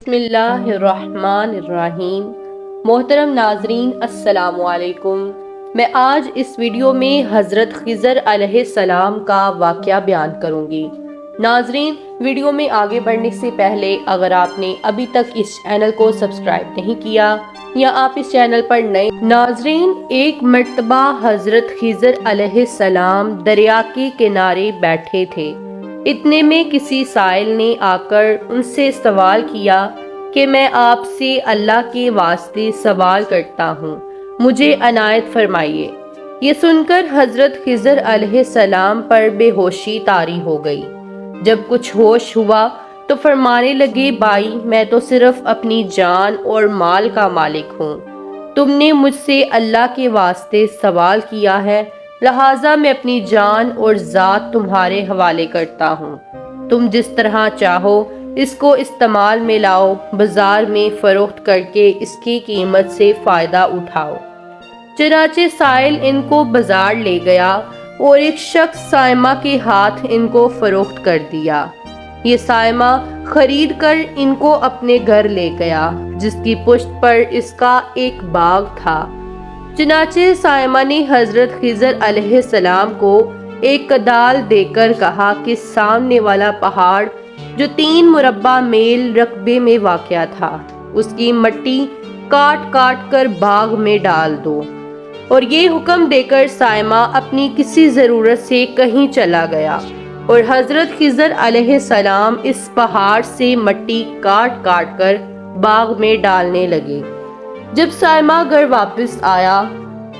بسم اللہ الرحمن الرحیم۔ محترم ناظرین السلام علیکم۔ میں آج اس ویڈیو میں حضرت خضر علیہ السلام کا واقعہ بیان کروں گی۔ ناظرین، ویڈیو میں آگے بڑھنے سے پہلے اگر آپ نے ابھی تک اس چینل کو سبسکرائب نہیں کیا یا آپ اس چینل پر نئے ناظرین، ایک مرتبہ حضرت خضر علیہ السلام دریا کے کنارے بیٹھے تھے۔ اتنے میں کسی سائل نے آ کر ان سے سوال کیا کہ میں آپ سے اللہ کے واسطے سوال کرتا ہوں، مجھے عنایت فرمائیے۔ یہ سن کر حضرت خضر علیہ السلام پر بے ہوشی طاری ہو گئی۔ جب کچھ ہوش ہوا تو فرمانے لگے، بھائی، میں تو صرف اپنی جان اور مال کا مالک ہوں۔ تم نے مجھ سے اللہ کے واسطے سوال کیا ہے، لہٰذا میں اپنی جان اور ذات تمہارے حوالے کرتا ہوں۔ تم جس طرح چاہو اس کو استعمال میں لاؤ، بازار میں فروخت کر کے اس کی قیمت سے فائدہ اٹھاؤ۔ چنانچہ سائل ان کو بازار لے گیا اور ایک شخص سائمہ کے ہاتھ ان کو فروخت کر دیا۔ یہ سائمہ خرید کر ان کو اپنے گھر لے گیا، جس کی پشت پر اس کا ایک باغ تھا۔ چنانچہ سائمہ نے حضرت خضر علیہ السلام کو ایک کدال دے کر کہا کہ سامنے والا پہاڑ جو 3 مربع میل رقبے میں واقع تھا، اس کی مٹی کاٹ کاٹ کر باغ میں ڈال دو۔ اور یہ حکم دے کر سائمہ اپنی کسی ضرورت سے کہیں چلا گیا اور حضرت خضر علیہ السلام اس پہاڑ سے مٹی کاٹ کاٹ کر باغ میں ڈالنے لگے۔ جب سائمہ گھر واپس آیا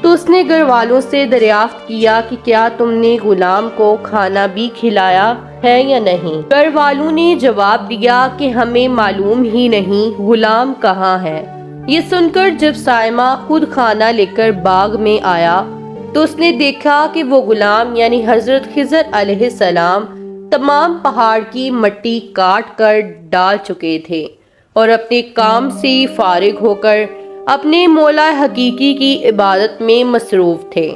تو اس نے گھر والوں سے دریافت کیا کہ کیا تم نے غلام کو کھانا بھی کھلایا ہے یا نہیں؟ گھر والوں نے جواب دیا کہ ہمیں معلوم ہی نہیں غلام کہاں ہے۔ یہ سن کر جب سائمہ خود کھانا لے کر باغ میں آیا تو اس نے دیکھا کہ وہ غلام یعنی حضرت خضر علیہ السلام تمام پہاڑ کی مٹی کاٹ کر ڈال چکے تھے اور اپنے کام سے فارغ ہو کر اپنے مولا حقیقی کی عبادت میں مصروف تھے۔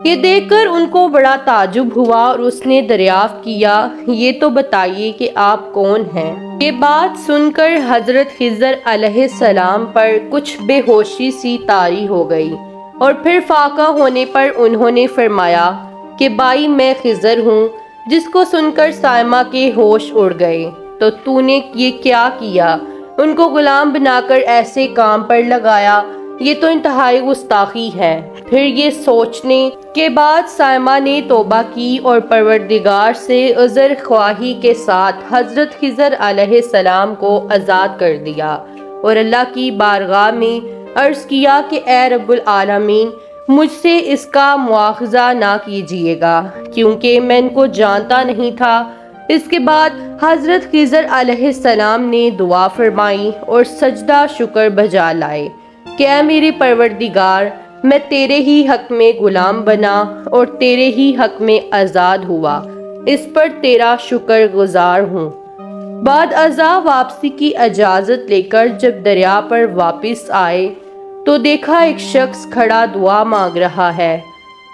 یہ دیکھ کر ان کو بڑا تعجب ہوا اور اس نے دریافت کیا، یہ تو بتائیے کہ آپ کون ہیں؟ یہ بات سن کر حضرت خضر علیہ السلام پر کچھ بے ہوشی سی طاری ہو گئی اور پھر فاقہ ہونے پر انہوں نے فرمایا کہ بھائی، میں خضر ہوں۔ جس کو سن کر سائمہ کے ہوش اڑ گئے، تو نے یہ کیا کیا؟ ان کو غلام بنا کر ایسے کام پر لگایا، یہ تو انتہائی گستاخی ہے۔ پھر یہ سوچنے کے بعد سائمہ نے توبہ کی اور پروردگار سے عذر خواہی کے ساتھ حضرت خضر علیہ السلام کو آزاد کر دیا اور اللہ کی بارگاہ میں عرض کیا کہ اے رب العالمین، مجھ سے اس کا مواخذہ نہ کیجیے گا، کیونکہ میں ان کو جانتا نہیں تھا۔ اس کے بعد حضرت خضر علیہ السلام نے دعا فرمائی اور سجدہ شکر بجا لائے کہ اے میرے پروردگار، میں تیرے ہی حق میں غلام بنا اور تیرے ہی حق میں آزاد ہوا، اس پر تیرا شکر گزار ہوں۔ بعد ازاں واپسی کی اجازت لے کر جب دریا پر واپس آئے تو دیکھا ایک شخص کھڑا دعا مانگ رہا ہے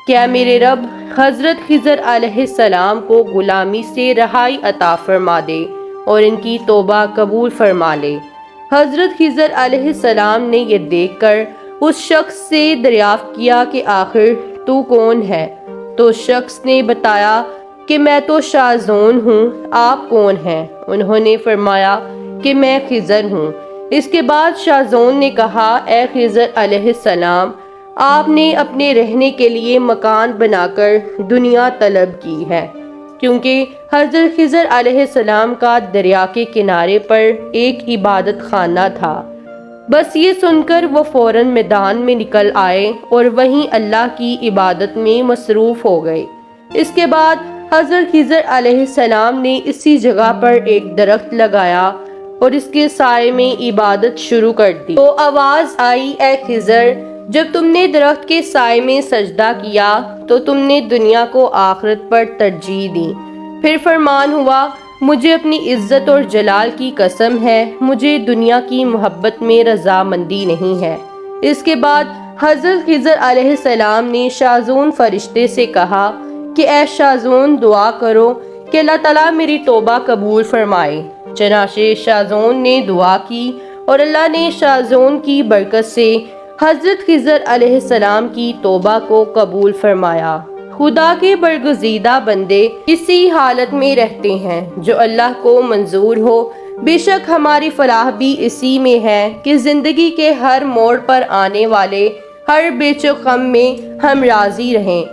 کہ اے میرے رب، حضرت خضر علیہ السلام کو غلامی سے رہائی عطا فرما دے اور ان کی توبہ قبول فرما لے۔ حضرت خضر علیہ السلام نے یہ دیکھ کر اس شخص سے دریافت کیا کہ آخر تو کون ہے؟ تو اس شخص نے بتایا کہ میں تو شاذون ہوں، آپ کون ہیں؟ انہوں نے فرمایا کہ میں خضر ہوں۔ اس کے بعد شاذون نے کہا، اے خضر علیہ السلام، آپ نے اپنے رہنے کے لیے مکان بنا کر دنیا طلب کی ہے، کیونکہ حضرت خضر علیہ السلام کا دریا کے کنارے پر ایک عبادت خانہ تھا۔ بس یہ سن کر وہ فوراً میدان میں نکل آئے اور وہیں اللہ کی عبادت میں مصروف ہو گئے۔ اس کے بعد حضرت خضر علیہ السلام نے اسی جگہ پر ایک درخت لگایا اور اس کے سائے میں عبادت شروع کر دی۔ تو آواز آئی، اے خضر، جب تم نے درخت کے سائے میں سجدہ کیا تو تم نے دنیا کو آخرت پر ترجیح دی۔ پھر فرمان ہوا، مجھے اپنی عزت اور جلال کی قسم ہے، مجھے دنیا کی محبت میں رضامندی نہیں ہے۔ اس کے بعد حضرت خضر علیہ السلام نے شاذون فرشتے سے کہا کہ اے شاذون، دعا کرو کہ اللہ تعالیٰ میری توبہ قبول فرمائے۔ چنانچہ شاہزون نے دعا کی اور اللہ نے شاہزون کی برکت سے حضرت خضر علیہ السلام کی توبہ کو قبول فرمایا۔ خدا کے برگزیدہ بندے اسی حالت میں رہتے ہیں جو اللہ کو منظور ہو۔ بے شک ہماری فلاح بھی اسی میں ہے کہ زندگی کے ہر موڑ پر آنے والے ہر بے چک غم میں ہم راضی رہیں۔